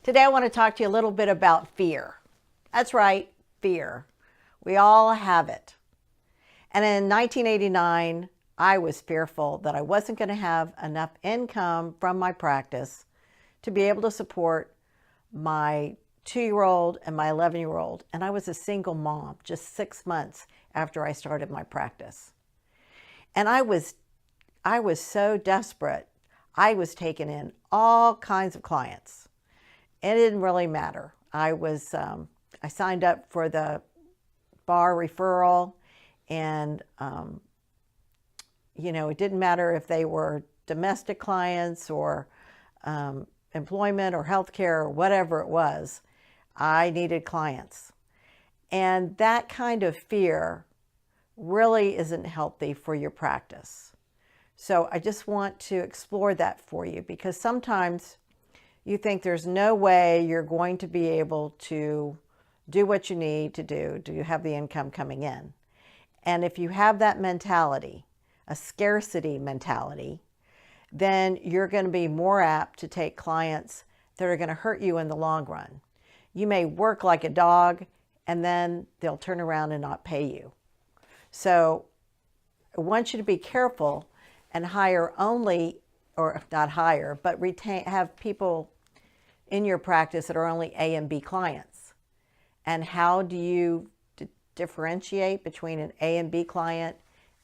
Today I want to talk to you a little bit about fear. That's right, fear. We all have it. And in 1989, I was fearful that I wasn't going to have enough income from my practice to be able to support my 2-year-old and my 11-year-old. And I was a single mom just 6 months after I started my practice. And I was so desperate. I was taking in all kinds of clients. It didn't really matter. I signed up for the bar referral, and it didn't matter if they were domestic clients or employment or healthcare or whatever it was. I needed clients. And that kind of fear really isn't healthy for your practice. So I just want to explore that for you, because sometimes you think there's no way you're going to be able to do what you need to do to have the income coming in. And if you have that mentality, a scarcity mentality, then you're going to be more apt to take clients that are going to hurt you in the long run. You may work like a dog, and then they'll turn around and not pay you. So I want you to be careful and hire only, or not hire, but have people in your practice that are only A and B clients. And how do you differentiate between an A and B client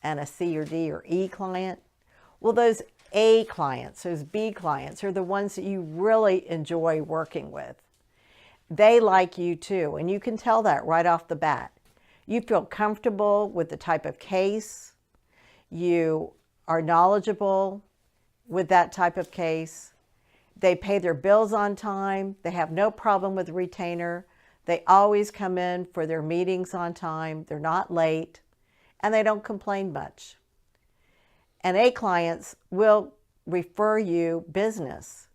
and a C or D or E client? Well, those A clients, those B clients, are the ones that you really enjoy working with. They like you too, and you can tell that right off the bat. You feel comfortable with the type of case. You are knowledgeable with that type of case. They pay their bills on time. They have no problem with the retainer. They always come in for their meetings on time. They're not late, and they don't complain much. And A clients will refer you business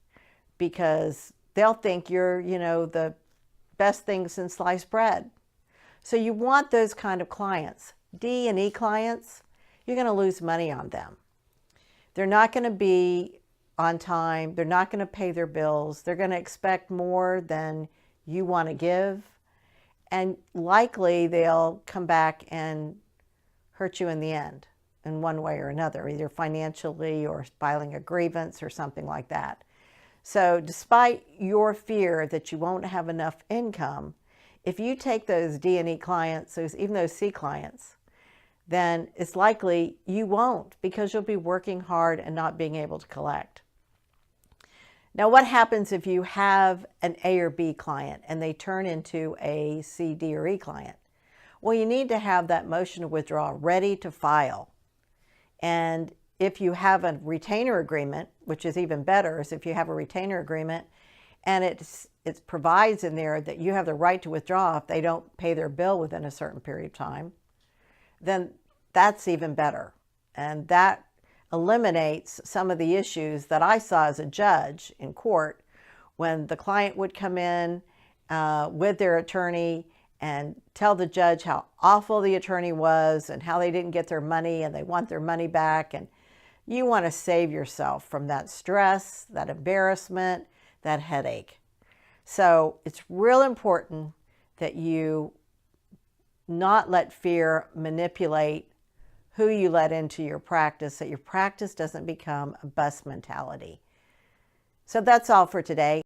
because they'll think you're, the best thing since sliced bread. So you want those kind of clients. D and E clients, you're going to lose money on them. They're not going to be on time. They're not going to pay their bills. They're going to expect more than you want to give. And likely they'll come back and hurt you in the end in one way or another, either financially or filing a grievance or something like that. So despite your fear that you won't have enough income, if you take those D and E clients, even those C clients, then it's likely you won't, because you'll be working hard and not being able to collect. Now, what happens if you have an A or B client and they turn into a C, D, or E client? Well, you need to have that motion to withdraw ready to file. And if you have a retainer agreement, which is even better, is if you have a retainer agreement and it provides in there that you have the right to withdraw if they don't pay their bill within a certain period of time, then that's even better. And that eliminates some of the issues that I saw as a judge in court when the client would come in with their attorney and tell the judge how awful the attorney was and how they didn't get their money and they want their money back. And you want to save yourself from that stress, that embarrassment, that headache. So it's real important that you not let fear manipulate who you let into your practice, that your practice doesn't become a bus mentality. So that's all for today.